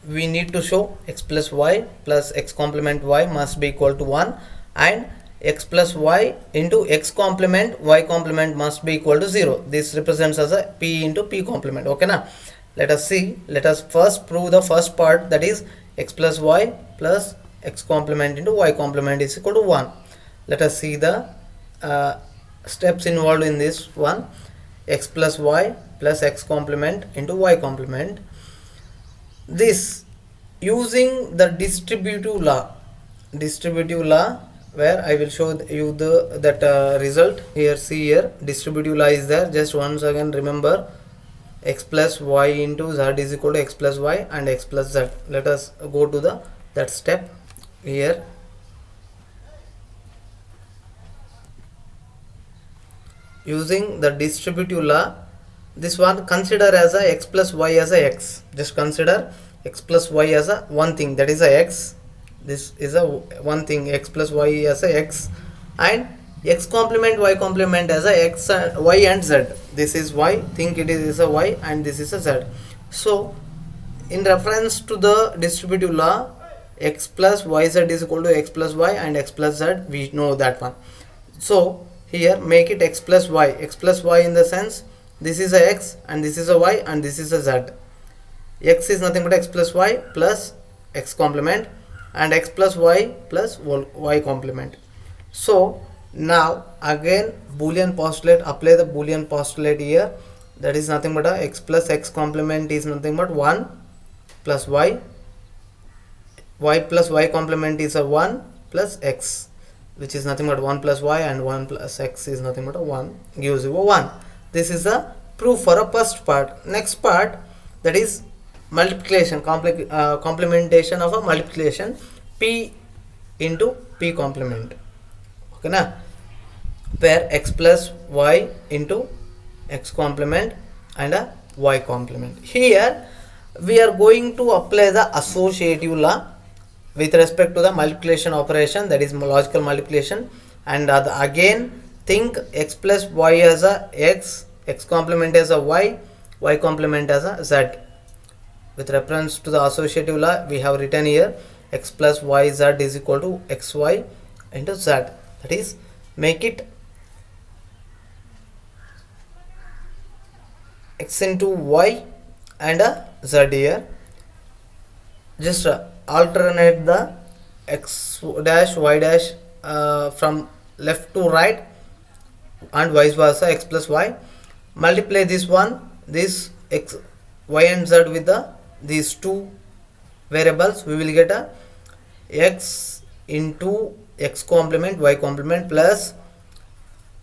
we need to show x plus y plus x complement y must be equal to 1, and x plus y into x complement y complement must be equal to 0. This represents as a p into p complement. Okay now, let us see. Let us first prove the first part, that is x plus y plus x complement into y complement is equal to 1. Let us see the steps involved in this one. X plus y plus x complement into y complement. This using the distributive law where I will show you that result here. See here, distributive law is there. Just once again remember, x plus y into z is equal to x plus y and x plus z. Let us go to that step here. Using the distributive law, this one consider as a x plus y as a x. Just consider x plus y as a one thing, that is a x. This is a one thing, x plus y as a x, and x complement y complement as a x, y and z. This is y, think it is a y, and this is a z. So in reference to the distributive law, x plus yz is equal to x plus y and x plus z, we know that one. So here make it x plus y in the sense this is a x and this is a y and this is a z. X is nothing but x plus y plus x complement, and x plus y plus y complement. So now again Boolean postulate, apply the Boolean postulate here. That is nothing but a x plus x complement is nothing but 1 plus y plus y complement is a 1 plus x, which is nothing but 1 plus y, and 1 plus x is nothing but a 1, gives you a 1. This is the proof for a first part. Next part, that is multiplication, complementation of a multiplication, p into p complement. Okay na, where x plus y into x complement and a y complement. Here we are going to apply the associative law with respect to the multiplication operation, that is logical multiplication, and again think x plus y as a x, x complement as a y, y complement as a z. With reference to the associative law, we have written here x plus y z is equal to xy into z. That is, make it x into y and a z here. Just alternate the x dash y dash from left to right and vice versa, x plus y. Multiply this one, this x, y and z with these two variables. We will get a x into x complement y complement plus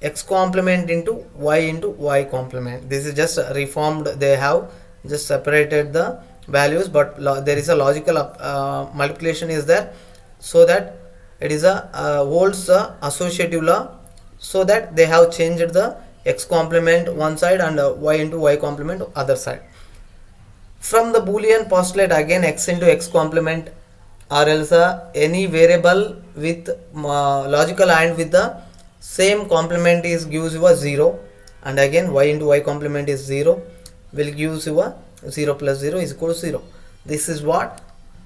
x complement into y complement. This is just reformed. They have just separated the values, but there is a logical multiplication is there, so that it is a holds the associative law, so that they have changed the x complement one side and y into y complement other side. From the Boolean postulate, again x into x complement, or else any variable with logical and with the same complement is gives you a 0, and again y into y complement is 0, will gives you a 0 plus 0 is equal to 0. This is what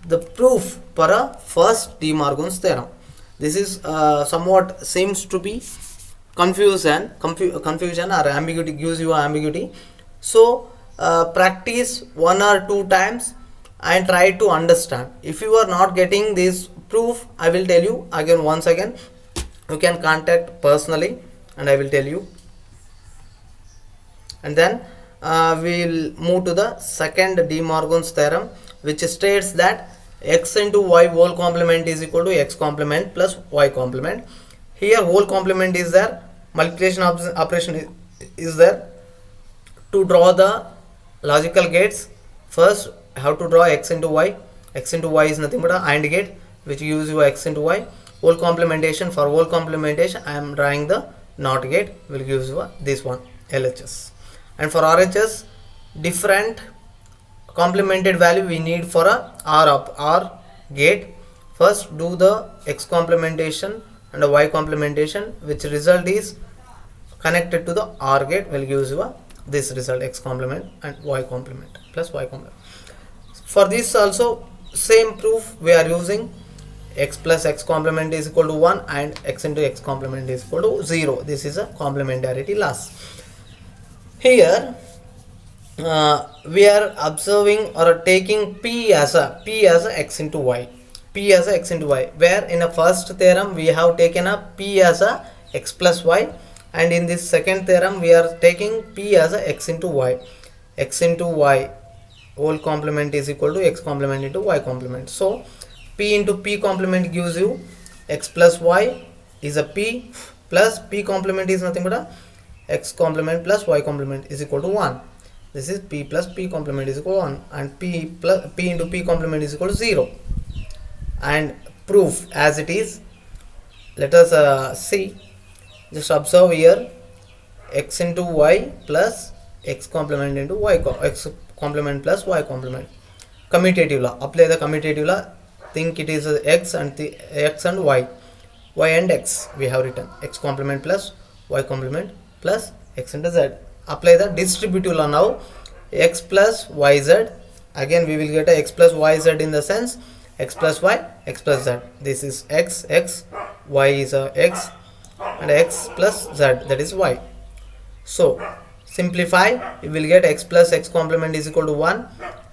the proof for a first De Morgan's theorem. This is somewhat seems to be confusion or ambiguity, gives you ambiguity. So practice 1 or 2 times and try to understand. If you are not getting this proof, I will tell you again, once again you can contact personally and I will tell you, and then we will move to the second De Morgan's theorem, which states that x into y whole complement is equal to x complement plus y complement. Here whole complement is there, multiplication operation is there. To draw the logical gates, first how to draw x into y. X into y is nothing but a AND gate, which gives you x into y. Whole complementation, for whole complementation I am drawing the NOT gate, will give you this one, LHS. And for RHS, different complemented value we need for a OR gate. First do the x complementation and a y complementation, which result is connected to the OR gate, will give you this result, x complement and y complement plus y complement. For this also same proof we are using. X plus x complement is equal to 1 and x into x complement is equal to 0. This is a complementarity laws. Here we are observing or taking p as a x into y, p as a x into y, where in a first theorem we have taken a p as a x plus y, and in this second theorem we are taking p as a x into y. X into y whole complement is equal to x complement into y complement. So p into p complement gives you x plus y is a p, plus p complement is nothing but a x complement plus y complement is equal to 1. This is p plus p complement is equal to 1, and p into p complement is equal to 0. And proof as it is, let us see. Just observe here, x into y plus x complement into y x complement plus y complement. Commutative law, apply the commutative law. Think it is x and the x and y and x we have written, x complement plus y complement plus x into z. Apply the distributive law now. X plus yz, again we will get a x plus yz in the sense x plus y, x plus z. This is x, y is a x, and x plus z, that is y. So simplify, you will get x plus x complement is equal to 1,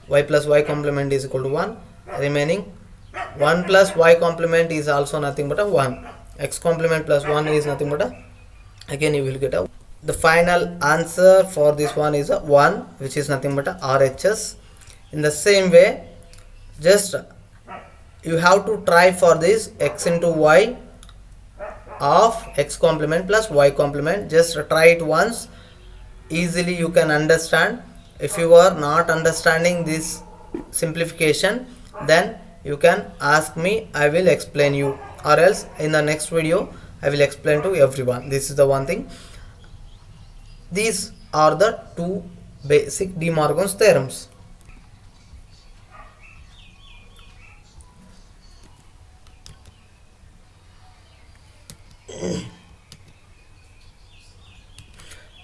y plus y complement is equal to 1, remaining 1 plus y complement is also nothing but a 1, x complement plus 1 is nothing but a, again you will get a, the final answer for this one is a 1, which is nothing but a RHS. In the same way, just you have to try for this x into y of x complement plus y complement. Just try it once, easily you can understand. If you are not understanding this simplification, then you can ask me, I will explain you, or else in the next video I will explain to everyone. This is the one thing. These are the two basic De Morgan's theorems.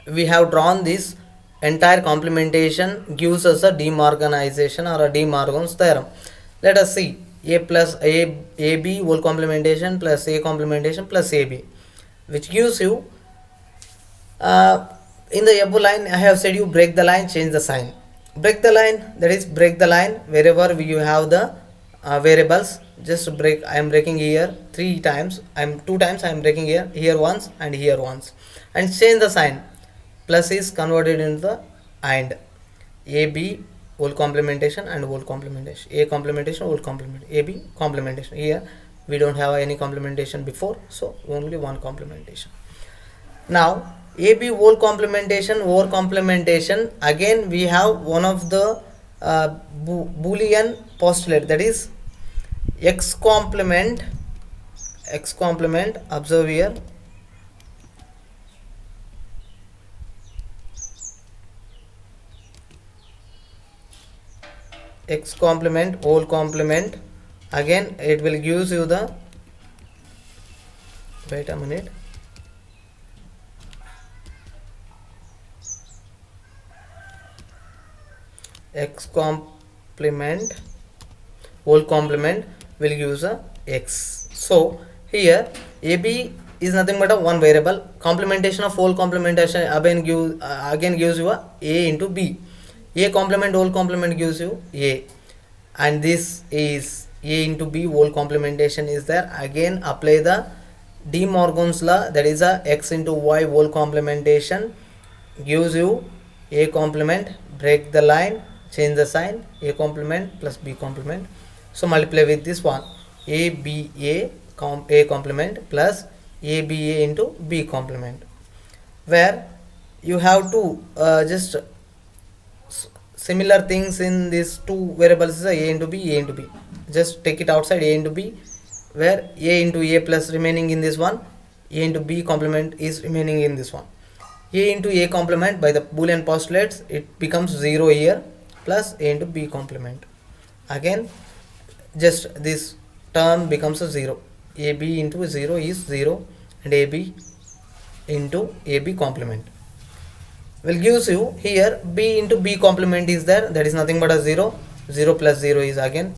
We have drawn this entire complementation gives us a De Morganization or a De Morgan's theorem. Let us see a plus ab whole complementation plus a complementation plus ab, which gives you in the above line I have said you break the line, change the sign. Break the line, that is break the line wherever you have the variables. Just break, I am breaking here 3 times, I am 2 times I am breaking here once and here once, and change the sign. Plus is converted into the and ab whole complementation and whole complementation, a complementation whole complement, ab complementation. Here we don't have any complementation before, so only one complementation. Now ab whole complementation over complementation, again we have one of the Boolean postulate, that is x complement, observe here, x complement whole complement, again it will gives you the, wait a minute, x complement whole complement will give a x. So here ab is nothing but a one variable. Complementation of whole complementation again gives you a into b. A complement whole complement gives you a, and this is a into b whole complementation is there. Again apply the De Morgan's law, that is a x into y whole complementation gives you a complement, break the line, change the sign, a complement plus b complement. So multiply with this one, a complement plus aba into b complement, where you have to just similar things in these two variables is a into b, a into b. Just take it outside, a into b, where a into a plus remaining in this one, a into b complement is remaining in this one. A into a complement by the Boolean postulates, it becomes 0 here, plus a into b complement. Again just this term becomes a 0, ab into 0 is 0, and ab into ab complement will gives you here b into b complement is there, that is nothing but a 0, 0 plus 0 is again